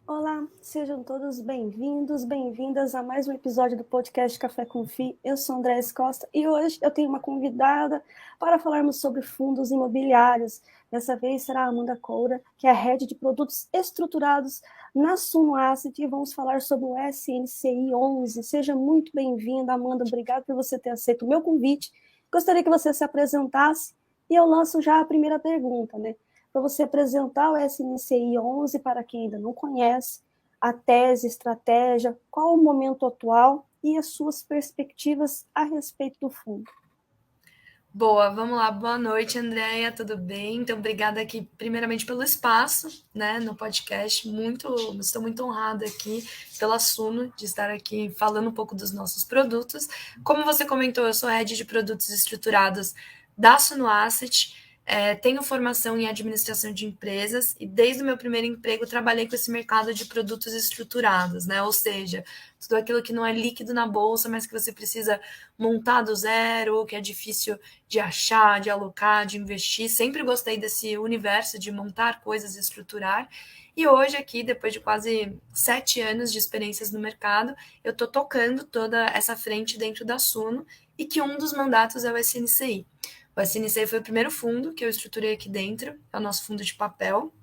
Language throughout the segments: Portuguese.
Olá, sejam todos bem-vindos, bem-vindas a mais um episódio do podcast Café com Fi. Eu sou Andrés Costa e hoje eu tenho uma convidada para falarmos sobre fundos imobiliários. Dessa vez será a Amanda Coura, que é a Head de Produtos Estruturados na Suno Asset, e vamos falar sobre o SNCI 11. Seja muito bem-vinda, Amanda, obrigada por você ter aceito o meu convite. Gostaria que você se apresentasse e eu lanço já a primeira pergunta, né? Para você apresentar o SNCI 11 para quem ainda não conhece, a tese, estratégia, qual o momento atual e as suas perspectivas a respeito do fundo. Boa, vamos lá. Boa noite, Andréia, tudo bem? Então, obrigada aqui, primeiramente, pelo espaço, né, no podcast. Estou muito honrada aqui pela Suno de estar aqui falando um pouco dos nossos produtos. Como você comentou, eu sou head de produtos estruturados da Suno Asset. Tenho formação em administração de empresas e desde o meu primeiro emprego trabalhei com esse mercado de produtos estruturados, né? Ou seja, tudo aquilo que não é líquido na bolsa, mas que você precisa montar do zero, que é difícil de achar, de alocar, de investir. Sempre gostei desse universo de montar coisas e estruturar. E hoje aqui, depois de quase 7 anos de experiências no mercado, eu estou tocando toda essa frente dentro da Suno e que um dos mandatos é o SNCI. O SNCI foi o primeiro fundo que eu estruturei aqui dentro, é o nosso fundo de papel.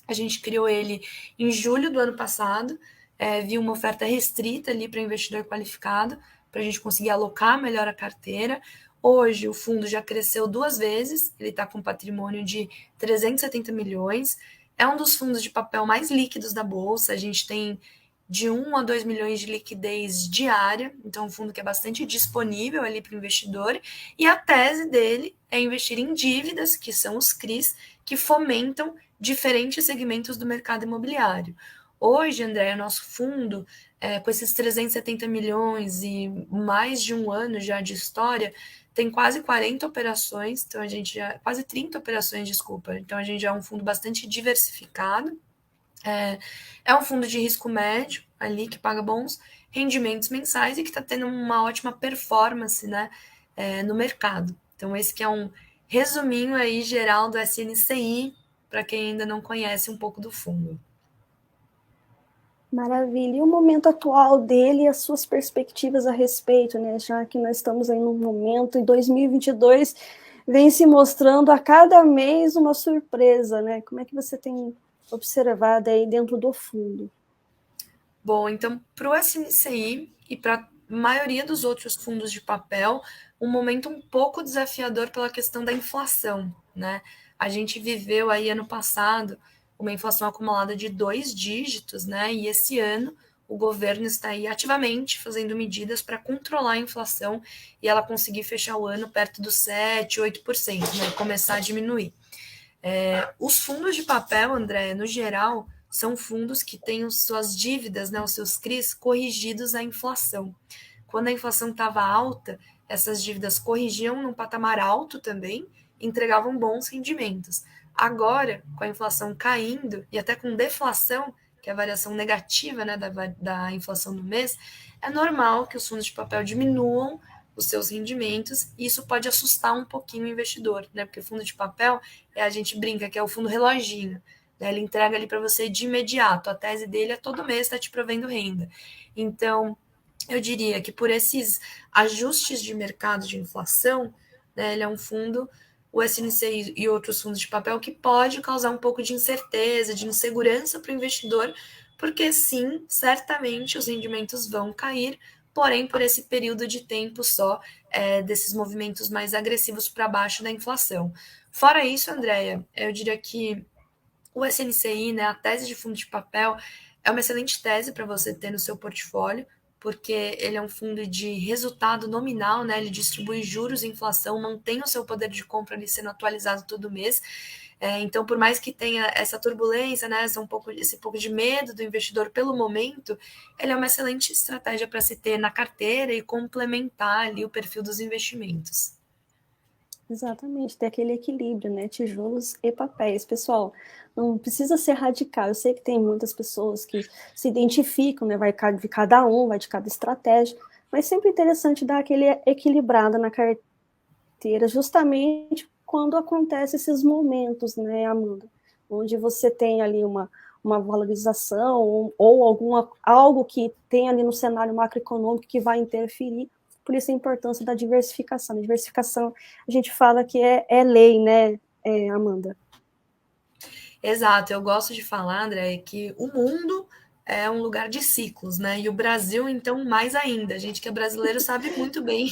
A gente criou ele em julho do ano passado, viu uma oferta restrita ali para investidor qualificado, para a gente conseguir alocar melhor a carteira. Hoje o fundo já cresceu 2 vezes, ele está com um patrimônio de 370 milhões. É um dos fundos de papel mais líquidos da Bolsa, a gente tem de 1 a 2 milhões de liquidez diária, então um fundo que é bastante disponível ali para o investidor, e a tese dele é investir em dívidas, que são os CRIs, que fomentam diferentes segmentos do mercado imobiliário. Hoje, André, o nosso fundo, com esses 370 milhões e mais de um ano já de história, tem quase 40 operações, então a gente já, quase 30 operações, desculpa. Então a gente já é um fundo bastante diversificado. É um fundo de risco médio ali que paga bons rendimentos mensais e que está tendo uma ótima performance, né, no mercado. Então esse que é um resuminho aí geral do SNCI para quem ainda não conhece um pouco do fundo. Maravilha. E o momento atual dele e as suas perspectivas a respeito, né? Já que nós estamos aí num momento, em 2022, vem se mostrando a cada mês uma surpresa, né? Como é que você tem observado aí dentro do fundo? Bom, então, para o SNCI e para a maioria dos outros fundos de papel, um momento um pouco desafiador pela questão da inflação, né? A gente viveu aí ano passado uma inflação acumulada de 2 dígitos, né? E esse ano o governo está aí ativamente fazendo medidas para controlar a inflação e ela conseguir fechar o ano perto dos 7, 8%, né? Começar a diminuir. Os fundos de papel, André, no geral, são fundos que têm suas dívidas, né, os seus CRIs, corrigidos à inflação. Quando a inflação estava alta, essas dívidas corrigiam num patamar alto também e entregavam bons rendimentos. Agora, com a inflação caindo e até com deflação, que é a variação negativa, né, da inflação no mês, é normal que os fundos de papel diminuam os seus rendimentos e isso pode assustar um pouquinho o investidor, né? Porque fundo de papel a gente brinca que é o fundo reloginho, né? Ele entrega ali para você de imediato. A tese dele é todo mês está te provendo renda. Então, eu diria que por esses ajustes de mercado de inflação, né, ele é um fundo, o SNC e outros fundos de papel, que pode causar um pouco de incerteza, de insegurança para o investidor, porque sim, certamente os rendimentos vão cair, porém por esse período de tempo só, desses movimentos mais agressivos para baixo da inflação. Fora isso, Andréia, eu diria que o SNCI, né, a tese de fundo de papel, é uma excelente tese para você ter no seu portfólio, porque ele é um fundo de resultado nominal, né, ele distribui juros e inflação, mantém o seu poder de compra ali sendo atualizado todo mês. Então, por mais que tenha essa turbulência, né, esse pouco de medo do investidor pelo momento, ele é uma excelente estratégia para se ter na carteira e complementar ali o perfil dos investimentos. Exatamente, ter aquele equilíbrio, né? Tijolos e papéis. Pessoal, não precisa ser radical. Eu sei que tem muitas pessoas que se identificam, né? Vai de cada um, vai de cada estratégia, mas sempre interessante dar aquele equilibrado na carteira, justamente quando acontecem esses momentos, né, Amanda? Onde você tem ali uma uma valorização ou algo que tem ali no cenário macroeconômico que vai interferir. Por isso a importância da diversificação. A diversificação, a gente fala que é lei, né, Amanda? Exato, eu gosto de falar, André, que o mundo é um lugar de ciclos, né? E o Brasil, então, mais ainda. A gente que é brasileiro sabe muito bem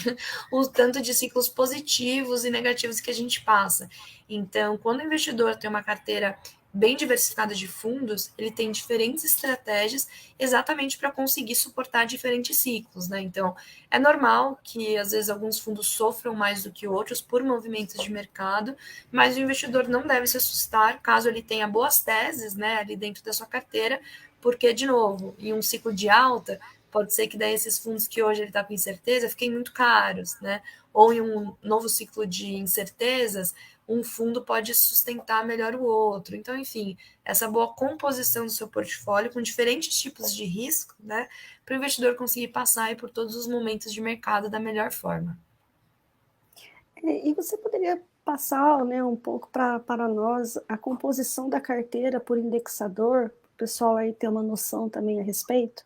o tanto de ciclos positivos e negativos que a gente passa. Então, quando o investidor tem uma carteira bem diversificada de fundos, ele tem diferentes estratégias exatamente para conseguir suportar diferentes ciclos, né? Então, é normal que às vezes alguns fundos sofram mais do que outros por movimentos de mercado, mas o investidor não deve se assustar caso ele tenha boas teses, né, ali dentro da sua carteira, porque, de novo, em um ciclo de alta, pode ser que daí esses fundos que hoje ele está com incerteza fiquem muito caros, né? Ou em um novo ciclo de incertezas, um fundo pode sustentar melhor o outro. Então, enfim, essa boa composição do seu portfólio com diferentes tipos de risco, né, para o investidor conseguir passar aí por todos os momentos de mercado da melhor forma. E você poderia passar, né, um pouco para nós a composição da carteira por indexador, para o pessoal aí ter uma noção também a respeito?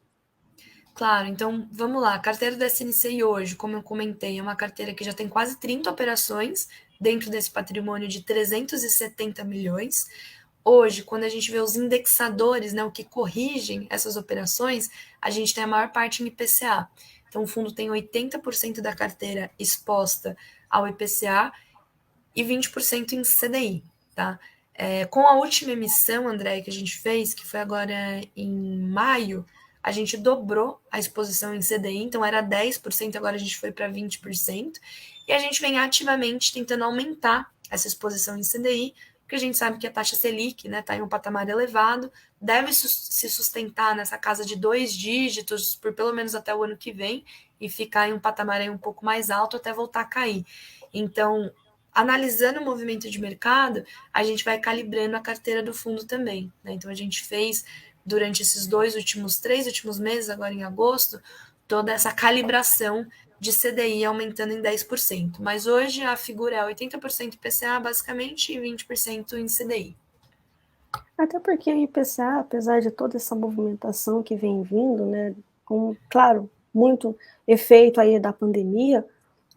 Claro, então vamos lá. A carteira da SNCI hoje, como eu comentei, é uma carteira que já tem quase 30 operações dentro desse patrimônio de 370 milhões. Hoje, quando a gente vê os indexadores, né, o que corrigem essas operações, a gente tem a maior parte em IPCA. Então, o fundo tem 80% da carteira exposta ao IPCA e 20% em CDI, tá? Com a última emissão, André, que a gente fez, que foi agora em maio, a gente dobrou a exposição em CDI, então era 10%, agora a gente foi para 20%, e a gente vem ativamente tentando aumentar essa exposição em CDI, porque a gente sabe que a taxa Selic está em um patamar elevado, deve se sustentar nessa casa de 2 dígitos por pelo menos até o ano que vem, e ficar em um patamar aí um pouco mais alto até voltar a cair. Então, analisando o movimento de mercado, a gente vai calibrando a carteira do fundo também, né? Então, a gente fez durante esses 3 últimos meses, agora em agosto, toda essa calibração de CDI aumentando em 10%. Mas hoje a figura é 80% IPCA, basicamente, e 20% em CDI. Até porque o IPCA, apesar de toda essa movimentação que vem vindo, né, com, claro, muito efeito aí da pandemia,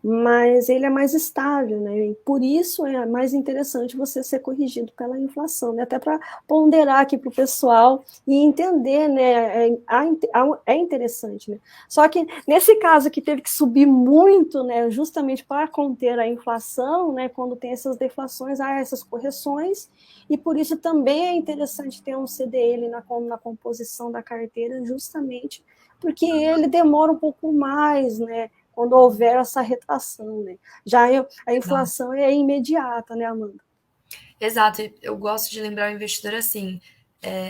mas ele é mais estável, né? E por isso é mais interessante você ser corrigido pela inflação, né? Até para ponderar aqui para o pessoal e entender, né? É interessante, né? Só que nesse caso que teve que subir muito, né? Justamente para conter a inflação, né? Quando tem essas deflações, há essas correções, e por isso também é interessante ter um CDL na composição da carteira, justamente porque ele demora um pouco mais, né? Quando houver essa retração, né? Já a inflação é imediata, né, Amanda? Exato, eu gosto de lembrar o investidor assim,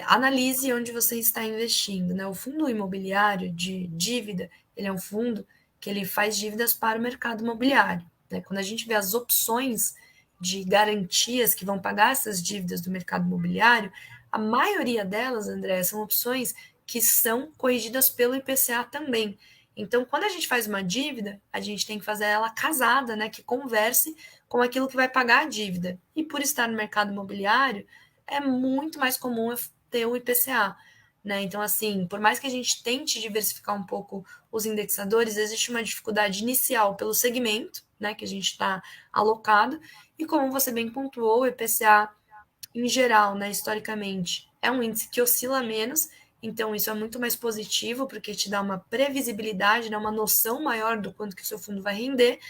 analise onde você está investindo, né? O fundo imobiliário de dívida, ele é um fundo que ele faz dívidas para o mercado imobiliário, né? Quando a gente vê as opções de garantias que vão pagar essas dívidas do mercado imobiliário, a maioria delas, André, são opções que são corrigidas pelo IPCA também. Então, quando a gente faz uma dívida, a gente tem que fazer ela casada, né? Que converse com aquilo que vai pagar a dívida. E por estar no mercado imobiliário, é muito mais comum ter o IPCA. Né? Então, assim, por mais que a gente tente diversificar um pouco os indexadores, existe uma dificuldade inicial pelo segmento, né, que a gente está alocado, e como você bem pontuou, o IPCA, em geral, né, historicamente, é um índice que oscila menos, então isso é muito mais positivo, porque te dá uma previsibilidade, né, uma noção maior do quanto que o seu fundo vai render,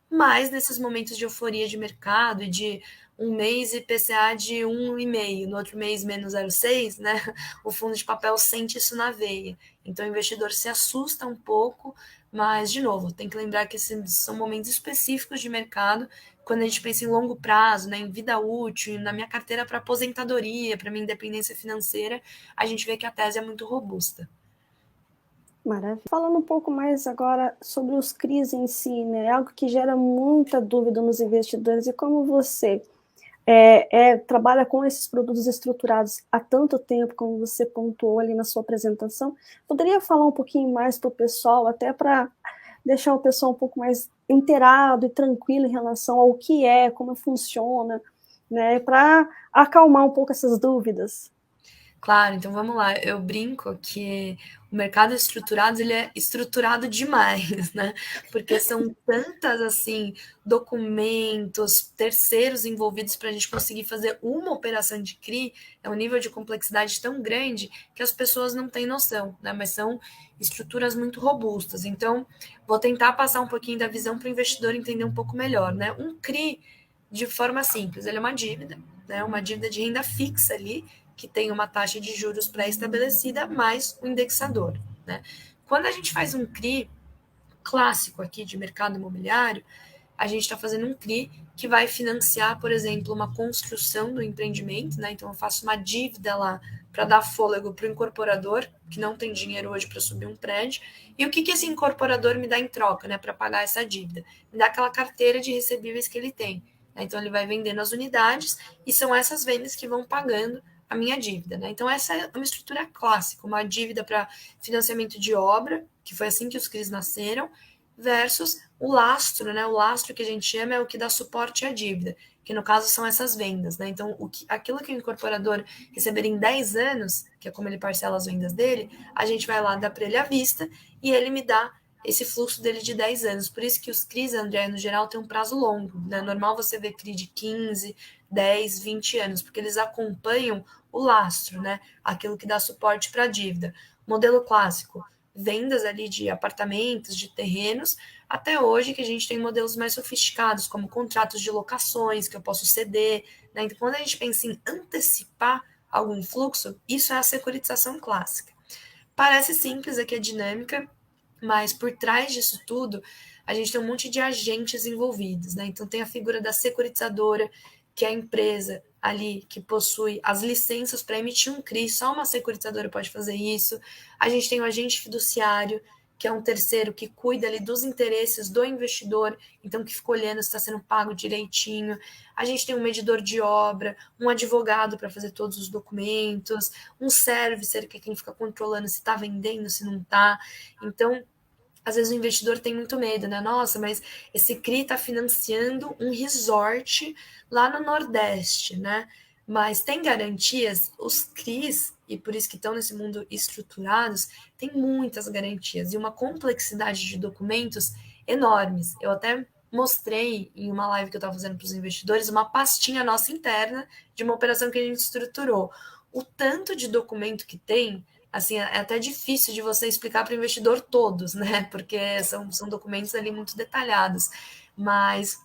mas nesses momentos de euforia de mercado e de um mês IPCA de 1,5, no outro mês menos 0,6, né? O fundo de papel sente isso na veia. Então o investidor se assusta um pouco, mas, de novo, tem que lembrar que esses são momentos específicos de mercado. Quando a gente pensa em longo prazo, né, em vida útil, na minha carteira para aposentadoria, para minha independência financeira, a gente vê que a tese é muito robusta. Maravilha. Falando um pouco mais agora sobre os CRIs em si, né? É algo que gera muita dúvida nos investidores. E como você trabalha com esses produtos estruturados há tanto tempo, como você pontuou ali na sua apresentação, poderia falar um pouquinho mais para o pessoal, até para deixar o pessoal um pouco mais inteirado e tranquilo em relação ao que como funciona, né? Para acalmar um pouco essas dúvidas. Claro, então vamos lá. Eu brinco que o mercado estruturado, ele é estruturado demais, né? Porque são tantas, assim, documentos, terceiros envolvidos para a gente conseguir fazer uma operação de CRI, é um nível de complexidade tão grande que as pessoas não têm noção, né? Mas são estruturas muito robustas. Então, vou tentar passar um pouquinho da visão para o investidor entender um pouco melhor, né? Um CRI, de forma simples, ele é uma dívida, né? Uma dívida de renda fixa ali, que tem uma taxa de juros pré-estabelecida mais o indexador, né? Quando a gente faz um CRI clássico aqui de mercado imobiliário, a gente está fazendo um CRI que vai financiar, por exemplo, uma construção do empreendimento, né? Então eu faço uma dívida lá para dar fôlego para o incorporador, que não tem dinheiro hoje para subir um prédio. E o que, que esse incorporador me dá em troca, né, para pagar essa dívida? Me dá aquela carteira de recebíveis que ele tem. Né? Então ele vai vendendo as unidades e são essas vendas que vão pagando a minha dívida. Né? Então essa é uma estrutura clássica, uma dívida para financiamento de obra, que foi assim que os CRIs nasceram, versus o lastro, né? O lastro que a gente chama é o que dá suporte à dívida, que no caso são essas vendas, né? Então, aquilo que o incorporador receber em 10 anos, que é como ele parcela as vendas dele, a gente vai lá dar para ele à vista e ele me dá esse fluxo dele de 10 anos. Por isso que os CRIs, André, no geral, tem um prazo longo, né? Normal você ver CRI de 15, 10, 20 anos, porque eles acompanham o lastro, né? Aquilo que dá suporte para a dívida. Modelo clássico, vendas ali de apartamentos, de terrenos, até hoje que a gente tem modelos mais sofisticados, como contratos de locações, que eu posso ceder. Né? Então, quando a gente pensa em antecipar algum fluxo, isso é a securitização clássica. Parece simples aqui a dinâmica, mas por trás disso tudo, a gente tem um monte de agentes envolvidos. Né? Então, tem a figura da securitizadora, que é a empresa ali que possui as licenças para emitir um CRI, só uma securitizadora pode fazer isso. A gente tem o agente fiduciário, que é um terceiro que cuida ali dos interesses do investidor, então que fica olhando se está sendo pago direitinho. A gente tem um medidor de obra, um advogado para fazer todos os documentos, um servicer, que é quem fica controlando se está vendendo, se não está. Então, às vezes o investidor tem muito medo, né? Nossa, mas esse CRI está financiando um resort lá no Nordeste, né? Mas tem garantias? Os CRIs, e por isso que estão nesse mundo estruturados, tem muitas garantias e uma complexidade de documentos enormes. Eu até mostrei em uma live que eu estava fazendo para os investidores uma pastinha nossa interna de uma operação que a gente estruturou. O tanto de documento que tem, assim, é até difícil de você explicar para o investidor todos, né? Porque são documentos ali muito detalhados. Mas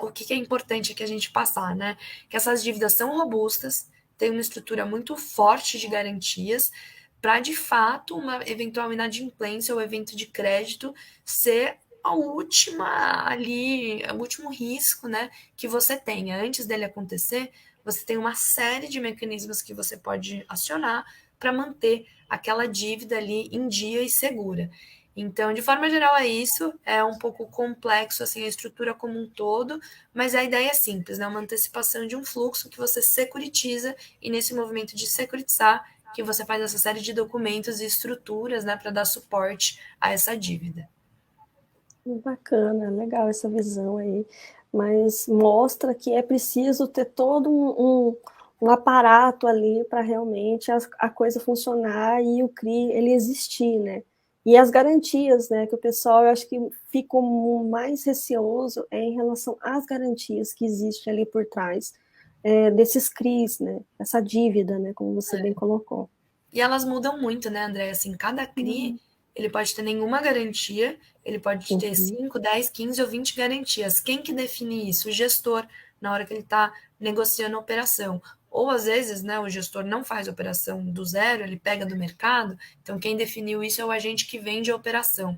o que é importante que a gente passar, né? Que essas dívidas são robustas, tem uma estrutura muito forte de garantias, para de fato uma eventual inadimplência ou evento de crédito ser a última ali, o último risco, né, que você tenha. Antes dele acontecer, você tem uma série de mecanismos que você pode acionar para manter aquela dívida ali em dia e segura. Então, de forma geral, é isso. É um pouco complexo assim a estrutura como um todo, mas a ideia é simples, né? Uma antecipação de um fluxo que você securitiza e nesse movimento de securitizar que você faz essa série de documentos e estruturas, né, para dar suporte a essa dívida. Bacana, legal essa visão aí, mas mostra que é preciso ter todo um aparato ali para realmente a coisa funcionar e o CRI ele existir, né? E as garantias, né? Que o pessoal eu acho que fica mais receoso em relação às garantias que existem ali por trás desses CRIs, né? Essa dívida, né? Como você bem colocou. E elas mudam muito, né, André? Assim, cada CRI, ele pode ter nenhuma garantia, ele pode ter 5, 10, 15 ou 20 garantias. Quem que define isso? O gestor, na hora que ele está negociando a operação. Ou, às vezes, né, o gestor não faz a operação do zero, ele pega do mercado, então quem definiu isso é o agente que vende a operação.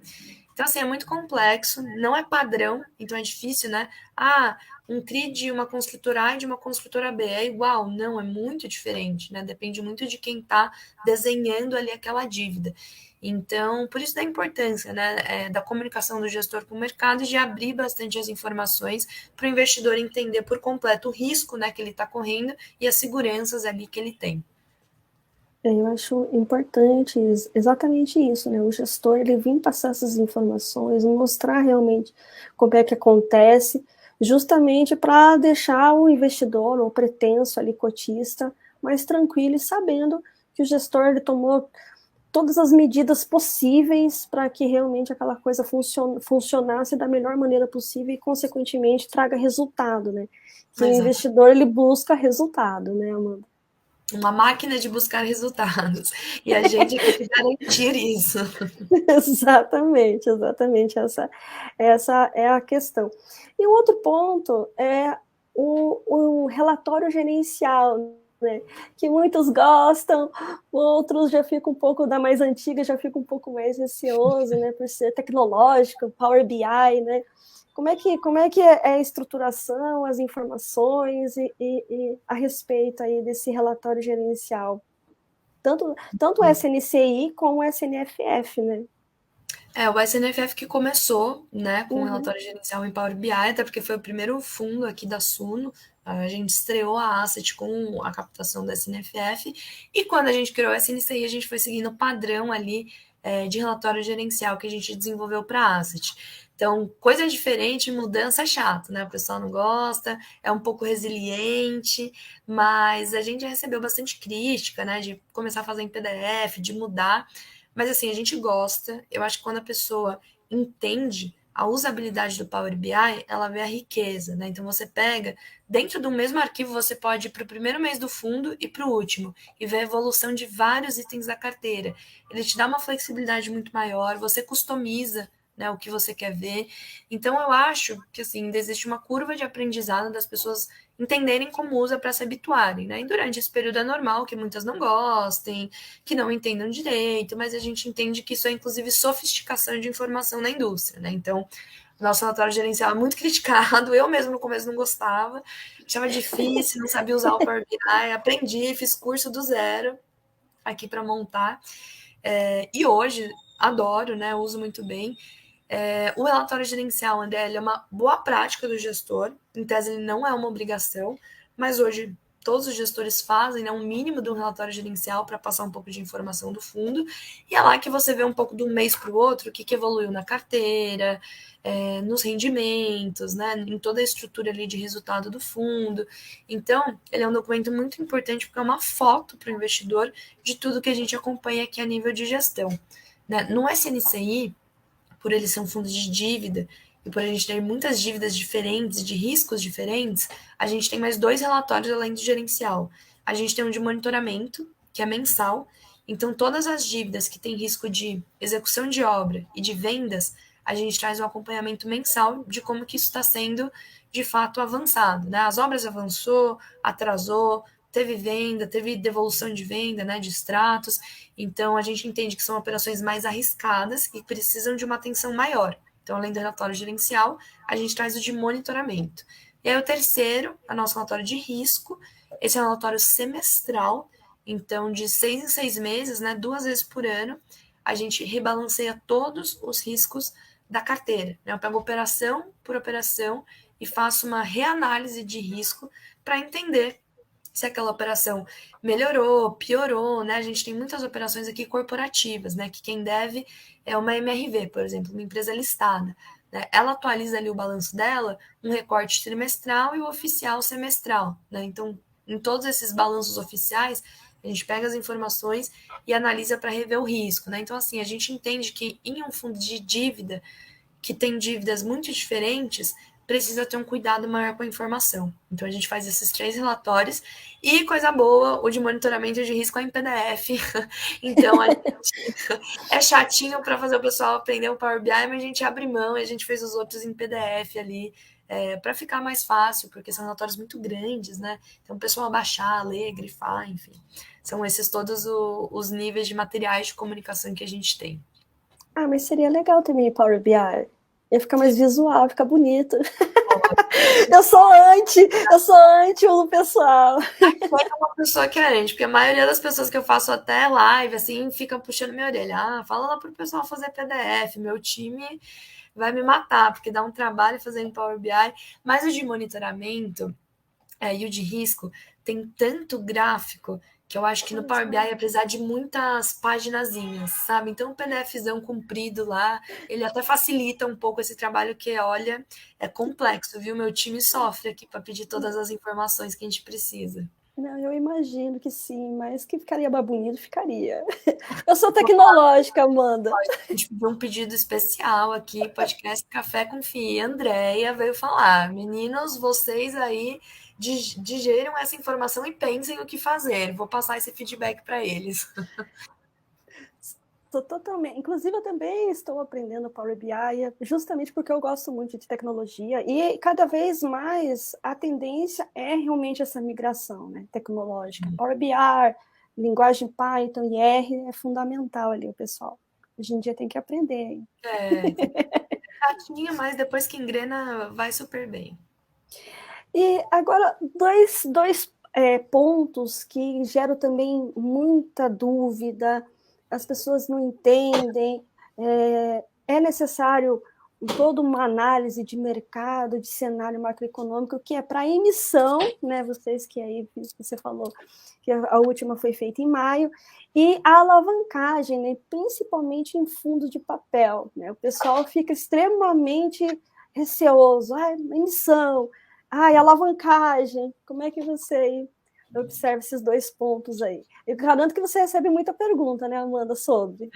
Então, assim, é muito complexo, não é padrão, então é difícil, né? Ah, um CRI de uma construtora A e de uma construtora B é igual? Não, é muito diferente, né? Depende muito de quem está desenhando ali aquela dívida. Então, por isso da importância, né, da comunicação do gestor com o mercado e de abrir bastante as informações para o investidor entender por completo o risco, né, que ele está correndo e as seguranças ali que ele tem. Eu acho importante exatamente isso, né? O gestor ele vir passar essas informações, mostrar realmente como é que acontece, justamente para deixar o investidor ou pretenso ali cotista mais tranquilo e sabendo que o gestor ele tomou todas as medidas possíveis para que realmente aquela coisa funcionasse da melhor maneira possível e, consequentemente, traga resultado, né? Que o investidor ele busca resultado, né, Amanda? Uma máquina de buscar resultados. E a gente tem que garantir isso. Exatamente, exatamente. Essa é a questão. E um outro ponto é o relatório gerencial, né? Que muitos gostam, outros já ficam um pouco da mais antiga, já fica um pouco mais receoso, né? Por ser tecnológico, Power BI, né? Como é que é a estruturação, as informações e a respeito aí desse relatório gerencial? Tanto o SNCI como o SNFF, né? O SNFF que começou, né, com o relatório gerencial em Power BI, até porque foi o primeiro fundo aqui da Suno. A gente estreou a Asset com a captação da SNFF, e quando a gente criou a SNCI, a gente foi seguindo o padrão ali de relatório gerencial que a gente desenvolveu para a Asset. Então, coisa diferente, mudança é chato, né? O pessoal não gosta, é um pouco resiliente, mas a gente recebeu bastante crítica, né? De começar a fazer em PDF, de mudar. Mas assim, a gente gosta. Eu acho que quando a pessoa entende a usabilidade do Power BI, ela vê a riqueza, né? Então você pega, dentro do mesmo arquivo, você pode ir para o primeiro mês do fundo e para o último, e ver a evolução de vários itens da carteira. Ele te dá uma flexibilidade muito maior, você customiza, né, o que você quer ver. Então eu acho que assim, ainda existe uma curva de aprendizado das pessoas entenderem como usa para se habituarem, né? E durante esse período é normal que muitas não gostem, que não entendam direito, mas a gente entende que isso é inclusive sofisticação de informação na indústria, né? Então, o nosso relatório gerencial é muito criticado, eu mesmo no começo não gostava, achava difícil, não sabia usar o Power BI, aprendi, fiz curso do zero aqui para montar, e hoje adoro, né? Uso muito bem. O relatório gerencial, André, ele é uma boa prática do gestor. Em tese, ele não é uma obrigação, mas hoje todos os gestores fazem, né, um mínimo de um relatório gerencial para passar um pouco de informação do fundo. E é lá que você vê um pouco de um mês para o outro o que evoluiu na carteira, nos rendimentos, né, em toda a estrutura ali de resultado do fundo. Então, ele é um documento muito importante porque é uma foto para o investidor de tudo que a gente acompanha aqui a nível de gestão. Né? No SNCI, por ele ser um fundo de dívida e por a gente ter muitas dívidas diferentes, de riscos diferentes, a gente tem mais dois relatórios além do gerencial. A gente tem um de monitoramento, que é mensal. Então, todas as dívidas que têm risco de execução de obra e de vendas, a gente traz um acompanhamento mensal de como que isso está sendo, de fato, avançado. Né? As obras avançou, atrasou, teve venda, teve devolução de venda, né, de extratos. Então, a gente entende que são operações mais arriscadas e precisam de uma atenção maior. Então, além do relatório gerencial, a gente traz o de monitoramento. E aí, o terceiro, é o nosso relatório de risco. Esse é um relatório semestral, então, de 6 em 6 meses, né, 2 vezes por ano, a gente rebalanceia todos os riscos da carteira. Né? Eu pego operação por operação e faço uma reanálise de risco para entender se aquela operação melhorou, piorou, né? A gente tem muitas operações aqui corporativas, né? Que quem deve é uma MRV, por exemplo, uma empresa listada. Né? Ela atualiza ali o balanço dela, um recorte trimestral e o oficial semestral, né? Então, em todos esses balanços oficiais, a gente pega as informações e analisa para rever o risco, né? Então, assim, a gente entende que em um fundo de dívida, que tem dívidas muito diferentes, precisa ter um cuidado maior com a informação. Então a gente faz esses 3 relatórios e coisa boa, o de monitoramento de risco é em PDF. Então a gente é chatinho para fazer o pessoal aprender o Power BI, mas a gente abre mão e a gente fez os outros em PDF ali. Para ficar mais fácil, porque são relatórios muito grandes, né? Então o pessoal baixar, ler, grifar, enfim. São esses todos os níveis de materiais de comunicação que a gente tem. Ah, mas seria legal também Power BI. Ia ficar mais visual, ficar bonito. Eu sou anti o pessoal. É uma pessoa querente, porque a maioria das pessoas que eu faço até live, assim, ficam puxando minha orelha. Ah, fala lá pro pessoal fazer PDF, meu time vai me matar, porque dá um trabalho fazer em Power BI, mas o de monitoramento e o de risco tem tanto gráfico que eu acho que no Power BI, apesar de muitas paginazinhas, sabe? Então, o PDFzão comprido lá, ele até facilita um pouco esse trabalho que, olha, é complexo, viu? Meu time sofre aqui para pedir todas as informações que a gente precisa. Não, eu imagino que sim, mas que ficaria mais bonito, ficaria. Eu sou tecnológica, Amanda. A gente pediu um pedido especial aqui, podcast Café com Fia. Andréia veio falar: meninos, vocês aí digeram essa informação e pensem o que fazer. Vou passar esse feedback para eles. Estou totalmente. Inclusive, eu também estou aprendendo Power BI, justamente porque eu gosto muito de tecnologia, e cada vez mais a tendência é realmente essa migração, né, tecnológica. Power BI, linguagem Python e R é fundamental ali, o pessoal. Hoje em dia tem que aprender. Chatinho, mas depois que engrena, vai super bem. E agora, dois pontos que geram também muita dúvida, as pessoas não entendem, é necessário toda uma análise de mercado, de cenário macroeconômico, que é para emissão, né? Vocês que aí você falou que a última foi feita em maio, e a alavancagem, né? Principalmente em fundo de papel, né? O pessoal fica extremamente receoso, emissão, alavancagem, como é que você observa esses dois pontos aí? Eu garanto que você recebe muita pergunta, né, Amanda, sobre.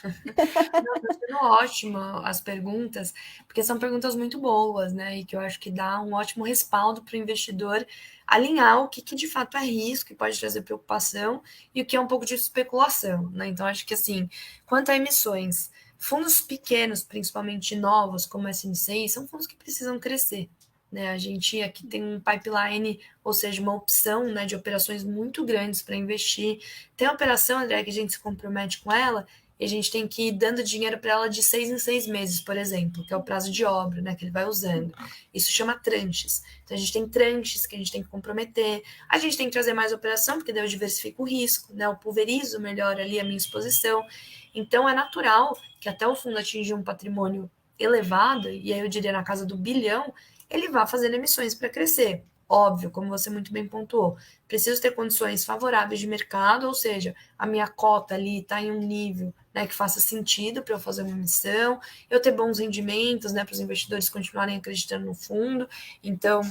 Não, tá sendo ótimo as perguntas, porque são perguntas muito boas, né? E que eu acho que dá um ótimo respaldo para o investidor alinhar o que de fato é risco, que pode trazer preocupação, e o que é um pouco de especulação, né? Então, acho que assim, quanto a emissões, fundos pequenos, principalmente novos, como o SN6, são fundos que precisam crescer. Né? A gente aqui tem um pipeline, ou seja, uma opção, né, de operações muito grandes para investir. Tem a operação, André, que a gente se compromete com ela, e a gente tem que ir dando dinheiro para ela de 6 em 6 meses, por exemplo, que é o prazo de obra, né, que ele vai usando. Isso chama tranches. Então a gente tem tranches que a gente tem que comprometer. A gente tem que trazer mais operação, porque daí eu diversifico o risco, né, eu pulverizo melhor ali a minha exposição. Então é natural que até o fundo atingir um patrimônio elevado, e aí eu diria na casa do bilhão, ele vá fazendo emissões para crescer. Óbvio, como você muito bem pontuou, preciso ter condições favoráveis de mercado, ou seja, a minha cota ali está em um nível, né, que faça sentido para eu fazer uma emissão, eu ter bons rendimentos, né, para os investidores continuarem acreditando no fundo. Então,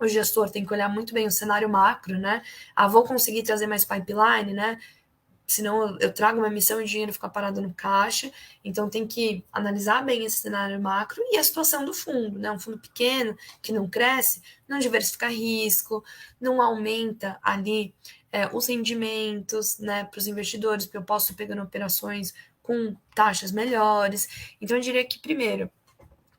o gestor tem que olhar muito bem o cenário macro, né? Vou conseguir trazer mais pipeline, né? Senão eu trago uma emissão e o dinheiro fica parado no caixa. Então tem que analisar bem esse cenário macro e a situação do fundo, né? Um fundo pequeno que não cresce, não diversifica risco, não aumenta ali os rendimentos, né, para os investidores, porque eu posso ir pegando operações com taxas melhores. Então eu diria que primeiro,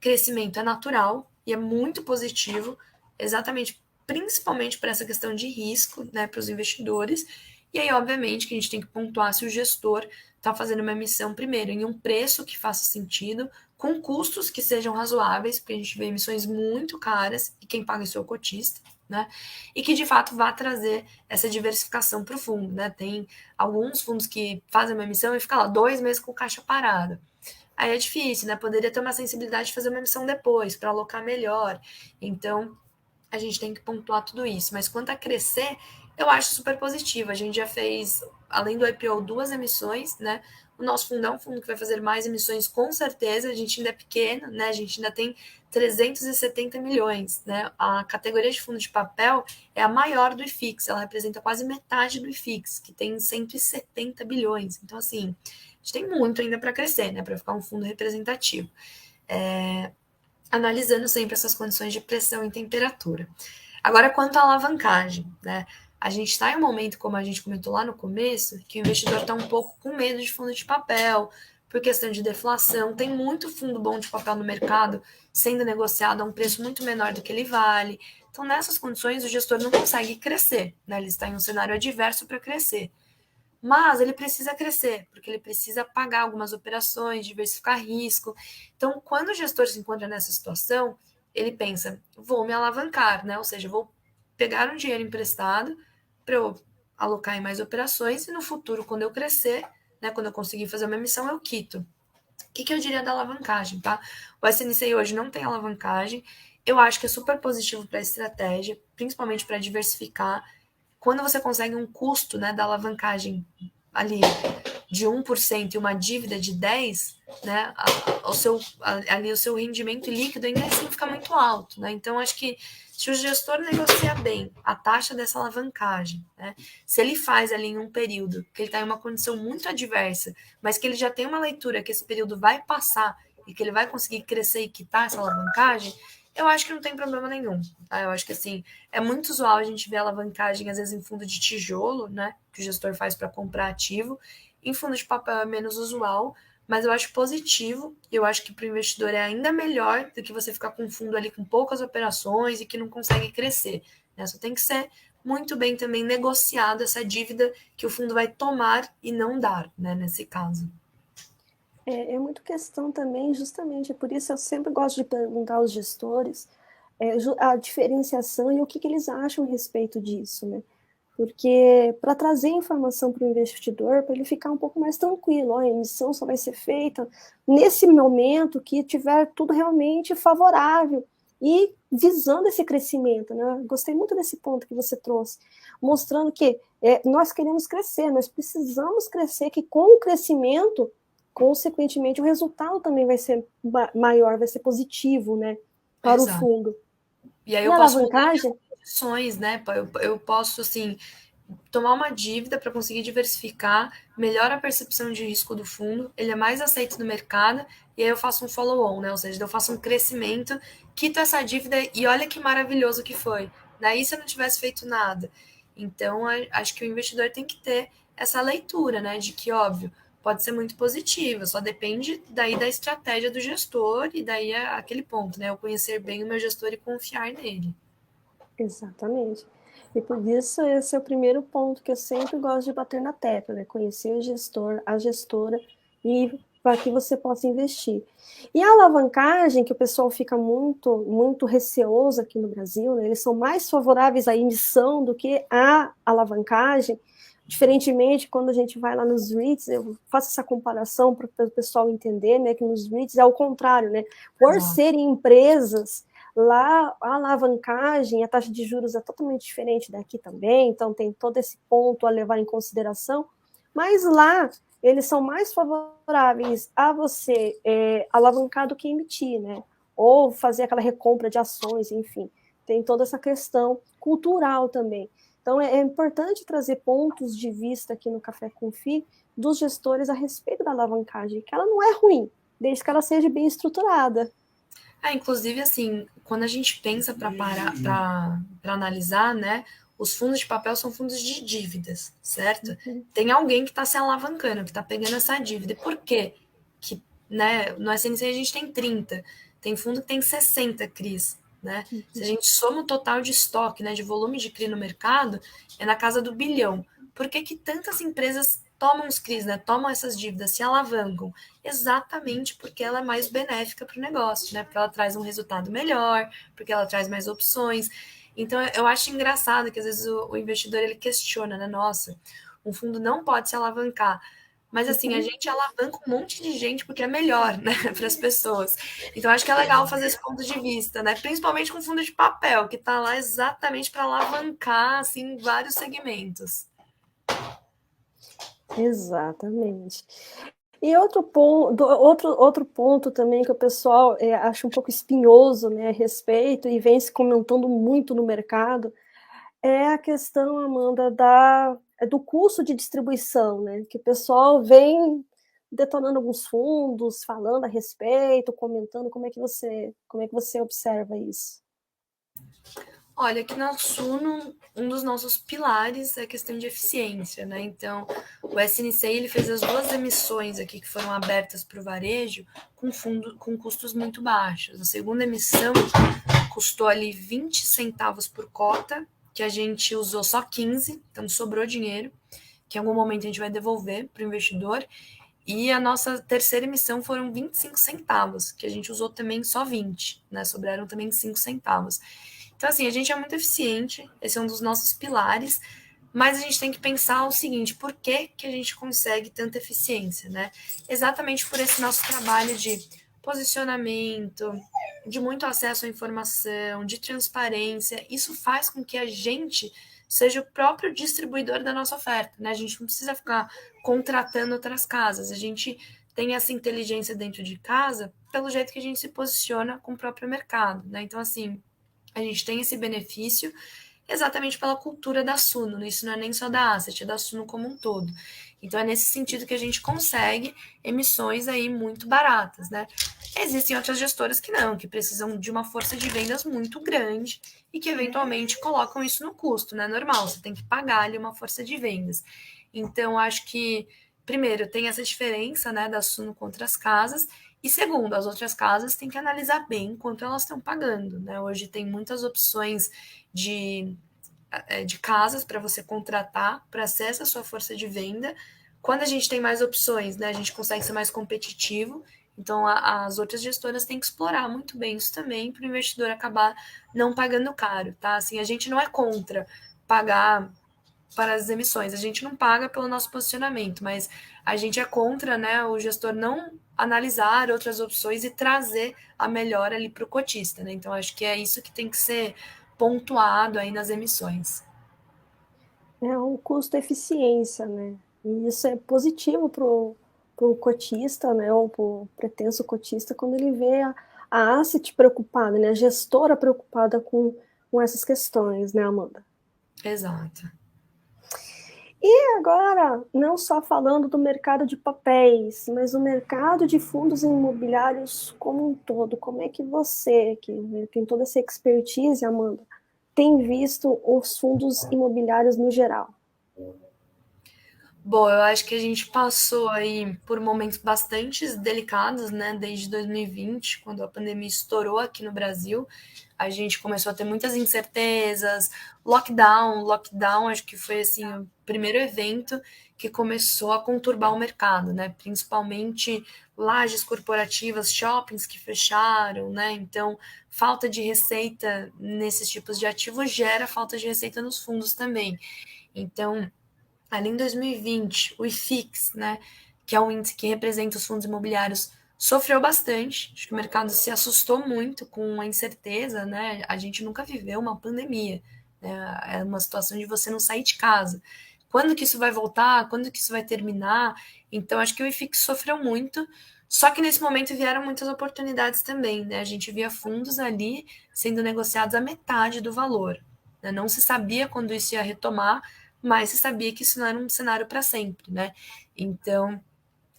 crescimento é natural e é muito positivo, exatamente, principalmente para essa questão de risco, né, para os investidores. E aí, obviamente, que a gente tem que pontuar se o gestor está fazendo uma emissão primeiro em um preço que faça sentido, com custos que sejam razoáveis, porque a gente vê emissões muito caras e quem paga isso é o cotista, né? E que de fato vá trazer essa diversificação para o fundo, né? Tem alguns fundos que fazem uma emissão e ficam lá 2 meses com caixa parada. Aí é difícil, né? Poderia ter uma sensibilidade de fazer uma emissão depois, para alocar melhor. Então, a gente tem que pontuar tudo isso. Mas quanto a crescer, eu acho super positivo. A gente já fez, além do IPO, 2 emissões, né? O nosso fundo é um fundo que vai fazer mais emissões, com certeza. A gente ainda é pequeno, né? A gente ainda tem 370 milhões, né? A categoria de fundo de papel é a maior do IFIX, ela representa quase metade do IFIX, que tem 170 bilhões. Então, assim, a gente tem muito ainda para crescer, né? Para ficar um fundo representativo. Analisando sempre essas condições de pressão e temperatura. Agora, quanto à alavancagem, né? A gente está em um momento, como a gente comentou lá no começo, que o investidor está um pouco com medo de fundo de papel, por questão de deflação. Tem muito fundo bom de papel no mercado sendo negociado a um preço muito menor do que ele vale. Então, nessas condições, o gestor não consegue crescer, né? Ele está em um cenário adverso para crescer. Mas ele precisa crescer, porque ele precisa pagar algumas operações, diversificar risco. Então, quando o gestor se encontra nessa situação, ele pensa: vou me alavancar, né? Ou seja, vou pegar um dinheiro emprestado para eu alocar em mais operações e no futuro, quando eu crescer, né, quando eu conseguir fazer uma emissão, eu quito. O que eu diria da alavancagem, tá? O SNCI hoje não tem alavancagem. Eu acho que é super positivo para a estratégia, principalmente para diversificar. Quando você consegue um custo, né, da alavancagem ali de 1% e uma dívida de 10%, né, ali o seu rendimento líquido ainda assim fica muito alto, né? Então, acho que se o gestor negocia bem a taxa dessa alavancagem, né, se ele faz ali em um período que ele está em uma condição muito adversa, mas que ele já tem uma leitura que esse período vai passar e que ele vai conseguir crescer e quitar essa alavancagem, eu acho que não tem problema nenhum. Tá? Eu acho que assim, é muito usual a gente ver alavancagem, às vezes, em fundo de tijolo, né? Que o gestor faz para comprar ativo. Em fundo de papel é menos usual, mas eu acho positivo. E eu acho que para o investidor é ainda melhor do que você ficar com um fundo ali com poucas operações e que não consegue crescer. Né? Só tem que ser muito bem também negociado essa dívida que o fundo vai tomar e não dar, né? Nesse caso. É muito questão também, justamente, por isso eu sempre gosto de perguntar aos gestores a diferenciação e o que eles acham a respeito disso, né? Porque para trazer informação para o investidor, para ele ficar um pouco mais tranquilo, ó, a emissão só vai ser feita nesse momento que tiver tudo realmente favorável e visando esse crescimento, né? Gostei muito desse ponto que você trouxe, mostrando que nós queremos crescer, nós precisamos crescer, que com o crescimento, consequentemente, o resultado também vai ser maior, vai ser positivo, né, para o Exato. fundo. E aí E eu a posso mudar alavancagem, condições, né? Eu posso, assim, tomar uma dívida para conseguir diversificar, melhora a percepção de risco do fundo, ele é mais aceito no mercado, e aí eu faço um follow-on, né? Ou seja, eu faço um crescimento, quito essa dívida e olha que maravilhoso que foi. Daí se eu não tivesse feito nada. Então, acho que o investidor tem que ter essa leitura, né? De que, óbvio, pode ser muito positiva, só depende daí da estratégia do gestor, e daí é aquele ponto, né? Eu conhecer bem o meu gestor e confiar nele. exatamente. E por isso esse é o primeiro ponto que eu sempre gosto de bater na tecla, né? Conhecer o gestor, a gestora, e para que você possa investir. E a alavancagem, que o pessoal fica muito receoso aqui no Brasil, né? Eles são mais favoráveis à emissão do que à alavancagem. Diferentemente, quando a gente vai lá nos REITs, eu faço essa comparação para o pessoal entender, né? Que nos REITs é o contrário, né? Por Exato. serem empresas, lá a alavancagem, a taxa de juros é totalmente diferente daqui também, então tem todo esse ponto a levar em consideração, mas lá eles são mais favoráveis a você alavancar do que emitir, né? Ou fazer aquela recompra de ações, enfim. Tem toda essa questão cultural também. Então é importante trazer pontos de vista aqui no Café com Fi dos gestores a respeito da alavancagem, que ela não é ruim, desde que ela seja bem estruturada. Inclusive, assim, quando a gente pensa para analisar, né, os fundos de papel são fundos de dívidas, certo? Tem alguém que está se alavancando, que está pegando essa dívida. E por quê? Que, né, no SNC a gente tem 30, tem fundo que tem 60 CRIs, né? Se a gente soma o total de estoque, né, de volume de CRI no mercado, é na casa do bilhão. Por que tantas empresas tomam os CRIs, né, tomam essas dívidas, se alavancam? Exatamente porque ela é mais benéfica para o negócio, né? Porque ela traz um resultado melhor, porque ela traz mais opções. Então, eu acho engraçado que às vezes o investidor ele questiona, né? Nossa, um fundo não pode se alavancar. Mas assim, a gente alavanca um monte de gente porque é melhor, né, para as pessoas. Então, acho que é legal fazer esse ponto de vista, né? Principalmente com fundo de papel, que está lá exatamente para alavancar assim vários segmentos. Exatamente. E outro ponto também que o pessoal acha um pouco espinhoso, né, a respeito, e vem se comentando muito no mercado, é a questão, Amanda, do custo de distribuição, né, que o pessoal vem detonando alguns fundos, falando a respeito, comentando. Como é que você observa isso? Olha, aqui na Suno, um dos nossos pilares é a questão de eficiência, né? Então, o SNC ele fez as duas emissões aqui que foram abertas para o varejo com custos muito baixos. A segunda emissão custou ali 20 centavos por cota, que a gente usou só 15, então sobrou dinheiro, que em algum momento a gente vai devolver para o investidor. E a nossa terceira emissão foram 25 centavos, que a gente usou também só 20, né? Sobraram também 5 centavos. Então, assim, a gente é muito eficiente, esse é um dos nossos pilares, mas a gente tem que pensar o seguinte, por que a gente consegue tanta eficiência, né? Exatamente por esse nosso trabalho de posicionamento, de muito acesso à informação, de transparência. Isso faz com que a gente seja o próprio distribuidor da nossa oferta, né? A gente não precisa ficar contratando outras casas, a gente tem essa inteligência dentro de casa pelo jeito que a gente se posiciona com o próprio mercado, né? Então, assim, a gente tem esse benefício exatamente pela cultura da Suno. Isso não é nem só da Asset, é da Suno como um todo. Então é nesse sentido que a gente consegue emissões aí muito baratas, né? Existem outras gestoras que não, que precisam de uma força de vendas muito grande e que eventualmente colocam isso no custo, né? Normal, você tem que pagar ali uma força de vendas. Então, acho que, primeiro, tem essa diferença, né, da Suno contra as casas, e segundo, as outras casas têm que analisar bem quanto elas estão pagando, né? Hoje tem muitas opções de de casas para você contratar para ser essa sua força de venda. Quando a gente tem mais opções, né, a gente consegue ser mais competitivo. Então, as outras gestoras têm que explorar muito bem isso também para o investidor acabar não pagando caro, tá? Assim, a gente não é contra pagar para as emissões, a gente não paga pelo nosso posicionamento, mas a gente é contra, né, o gestor não analisar outras opções e trazer a melhor ali para o cotista, né? Então, acho que é isso que tem que ser pontuado aí nas emissões. É um custo-eficiência, né? E isso é positivo para o cotista, né? Ou para o pretenso cotista, quando ele vê a asset preocupada, né? A gestora preocupada com essas questões, né, Amanda? Exato. E agora, não só falando do mercado de papéis, mas o mercado de fundos imobiliários como um todo. Como é que você, que tem toda essa expertise, Amanda, tem visto os fundos imobiliários no geral? Bom, eu acho que a gente passou aí por momentos bastante delicados, né? Desde 2020, quando a pandemia estourou aqui no Brasil, a gente começou a ter muitas incertezas, lockdown, acho que foi assim o primeiro evento que começou a conturbar o mercado, né? Principalmente lajes corporativas, shoppings que fecharam, né? Então, falta de receita nesses tipos de ativos gera falta de receita nos fundos também. Então, ali em 2020, o IFIX, né, que é um índice que representa os fundos imobiliários, sofreu bastante. Acho que o mercado se assustou muito com a incerteza, né? A gente nunca viveu uma pandemia, né? É uma situação de você não sair de casa. Quando que isso vai voltar? Quando que isso vai terminar? Então, acho que o IFIX sofreu muito. Só que nesse momento vieram muitas oportunidades também, né? A gente via fundos ali sendo negociados a metade do valor, né? Não se sabia quando isso ia retomar, mas se sabia que isso não era um cenário para sempre, né? Então,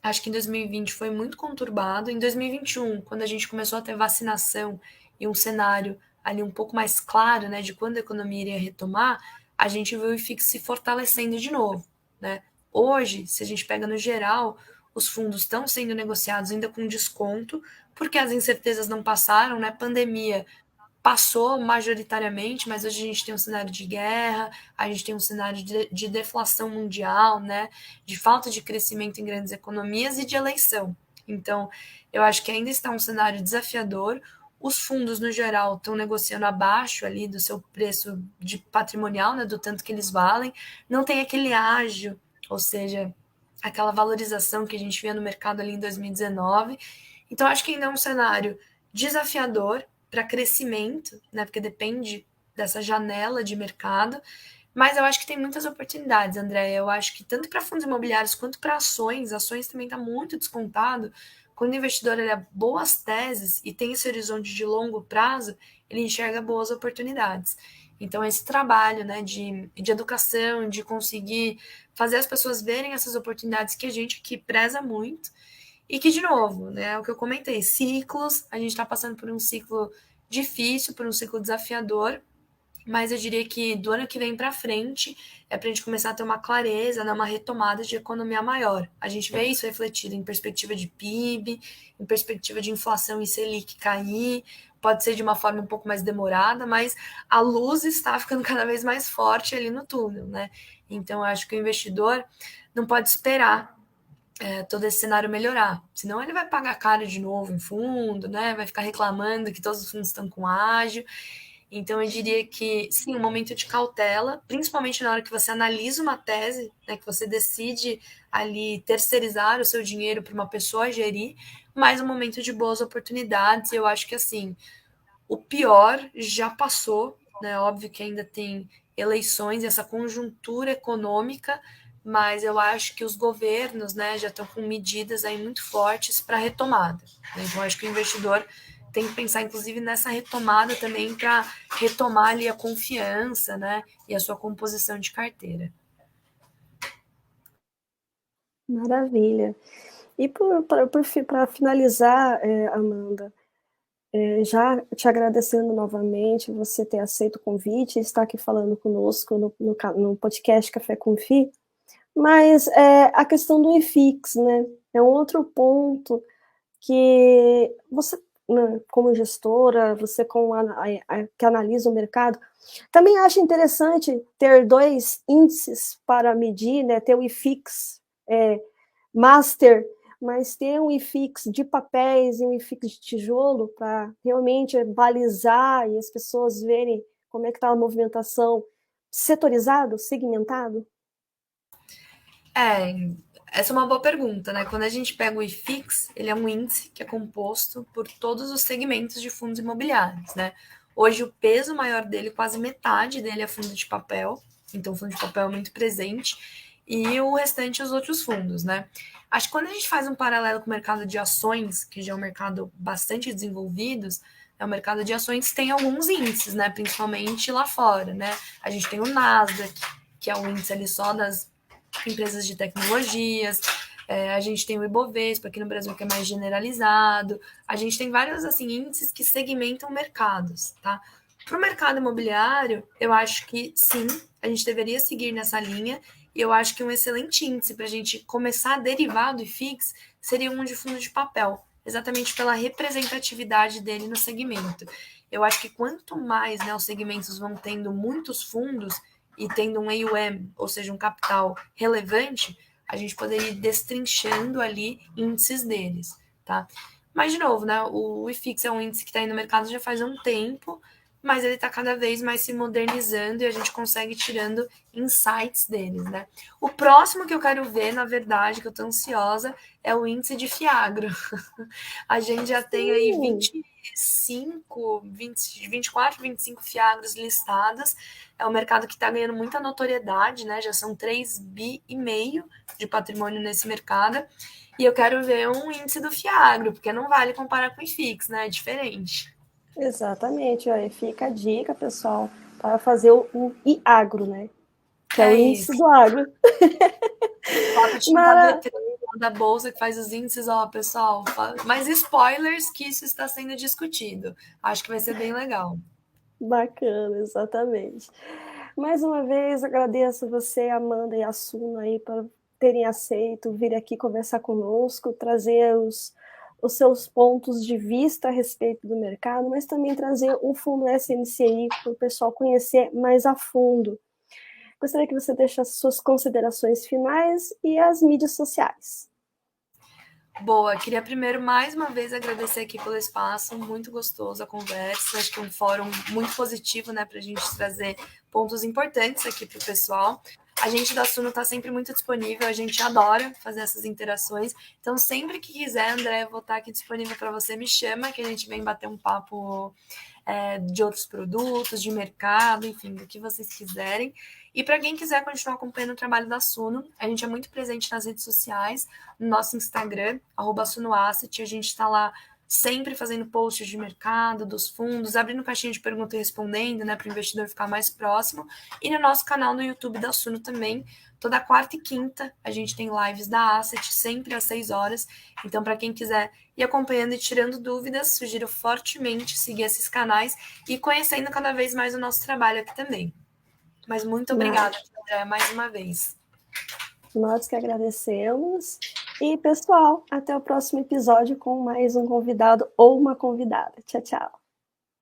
acho que em 2020 foi muito conturbado. Em 2021, quando a gente começou a ter vacinação e um cenário ali um pouco mais claro, né, de quando a economia iria retomar, a gente viu o IFIX se fortalecendo de novo, né? Hoje, se a gente pega no geral, os fundos estão sendo negociados ainda com desconto, porque as incertezas não passaram, né? Pandemia passou majoritariamente, mas hoje a gente tem um cenário de guerra, a gente tem um cenário de deflação mundial, né, de falta de crescimento em grandes economias e de eleição. Então, eu acho que ainda está um cenário desafiador. Os fundos, no geral, estão negociando abaixo ali do seu preço de patrimonial, né, do tanto que eles valem. Não tem aquele ágio, ou seja, aquela valorização que a gente via no mercado ali em 2019. Então, acho que ainda é um cenário desafiador para crescimento, né? Porque depende dessa janela de mercado. Mas eu acho que tem muitas oportunidades, André. Eu acho que tanto para fundos imobiliários quanto para ações também está muito descontado. Quando o investidor olha boas teses e tem esse horizonte de longo prazo, ele enxerga boas oportunidades. Então, esse trabalho, né, de educação, de conseguir fazer as pessoas verem essas oportunidades que a gente aqui preza muito, e que, de novo, né, é o que eu comentei, ciclos, a gente está passando por um ciclo difícil, por um ciclo desafiador, mas eu diria que do ano que vem para frente é para a gente começar a ter uma clareza, né, uma retomada de economia maior. A gente vê isso refletido em perspectiva de PIB, em perspectiva de inflação e Selic cair, pode ser de uma forma um pouco mais demorada, mas a luz está ficando cada vez mais forte ali no túnel, né? Então, eu acho que o investidor não pode esperar todo esse cenário melhorar. Senão ele vai pagar caro de novo em fundo, né? Vai ficar reclamando que todos os fundos estão com ágio. Então eu diria que sim, um momento de cautela, principalmente na hora que você analisa uma tese, né, que você decide ali terceirizar o seu dinheiro para uma pessoa gerir, mas um momento de boas oportunidades. Eu acho que assim, o pior já passou, né? Óbvio que ainda tem eleições, essa conjuntura econômica, mas eu acho que os governos, né, já estão com medidas aí muito fortes para retomada. Então, acho que o investidor tem que pensar, inclusive, nessa retomada também para retomar ali a confiança, né, e a sua composição de carteira. Maravilha. E para finalizar, Amanda, já te agradecendo novamente você ter aceito o convite e estar aqui falando conosco no podcast Café com Fi, mas a questão do IFIX, né, é um outro ponto que você, né, como gestora, você que analisa o mercado, também acha interessante ter dois índices para medir, né, ter o IFIX Master, mas ter um IFIX de papéis e um IFIX de tijolo para realmente balizar e as pessoas verem como é que está a movimentação setorizado, segmentado? Essa é uma boa pergunta, né? Quando a gente pega o IFIX, ele é um índice que é composto por todos os segmentos de fundos imobiliários, né? Hoje o peso maior dele, quase metade dele é fundo de papel, então o fundo de papel é muito presente, e o restante os outros fundos, né? Acho que quando a gente faz um paralelo com o mercado de ações, que já é um mercado bastante desenvolvido, o mercado de ações tem alguns índices, né? Principalmente lá fora, né? A gente tem o Nasdaq, que é um índice ali só das empresas de tecnologias, a gente tem o Ibovespa aqui no Brasil, que é mais generalizado, a gente tem vários assim, índices que segmentam mercados, tá? Para o mercado imobiliário, eu acho que sim, a gente deveria seguir nessa linha, e eu acho que um excelente índice para a gente começar a derivar do IFIX seria um de fundo de papel, exatamente pela representatividade dele no segmento. Eu acho que quanto mais, né, os segmentos vão tendo muitos fundos, e tendo um AUM, ou seja, um capital relevante, a gente poderia ir destrinchando ali índices deles, tá? Mas, de novo, né, o IFIX é um índice que está aí no mercado já faz um tempo, mas ele está cada vez mais se modernizando e a gente consegue tirando insights deles, né? O próximo que eu quero ver, na verdade, que eu estou ansiosa, é o índice de Fiagro. A gente já tem aí 25, 20, 24, 25 Fiagros listados. É um mercado que está ganhando muita notoriedade, né? Já são 3,5 bi de patrimônio nesse mercado. E eu quero ver um índice do Fiagro, porque não vale comparar com o IFIX, né? É diferente. Exatamente, aí fica a dica, pessoal, para fazer o IAGRO, né? Que é o É índice isso. do agro. Coloca tipo a Mara... B3 da bolsa que faz os índices, ó, pessoal. Mas spoilers que isso está sendo discutido. Acho que vai ser bem legal. Bacana, exatamente. Mais uma vez, agradeço você, Amanda e a Suna, aí, por terem aceito vir aqui conversar conosco, trazer os seus pontos de vista a respeito do mercado, mas também trazer o fundo SNCI para o pessoal conhecer mais a fundo. Gostaria que você deixasse suas considerações finais e as mídias sociais. Boa, queria primeiro mais uma vez agradecer aqui pelo espaço, muito gostoso a conversa, acho que é um fórum muito positivo, né, para a gente trazer pontos importantes aqui para o pessoal. A gente da Suno está sempre muito disponível, a gente adora fazer essas interações, então sempre que quiser, André, eu vou estar aqui disponível para você, me chama que a gente vem bater um papo de outros produtos, de mercado, enfim, do que vocês quiserem. E para quem quiser continuar acompanhando o trabalho da Suno, a gente é muito presente nas redes sociais, no nosso Instagram, @SunoAsset, a gente está lá sempre fazendo posts de mercado, dos fundos, abrindo caixinha de pergunta e respondendo, né, para o investidor ficar mais próximo. E no nosso canal no YouTube da Suno também, toda quarta e quinta, a gente tem lives da Asset, sempre às 6 horas. Então, para quem quiser ir acompanhando e tirando dúvidas, sugiro fortemente seguir esses canais e conhecendo cada vez mais o nosso trabalho aqui também. Mas muito obrigada, André, mais uma vez. Nós que agradecemos. E, pessoal, até o próximo episódio com mais um convidado ou uma convidada. Tchau, tchau.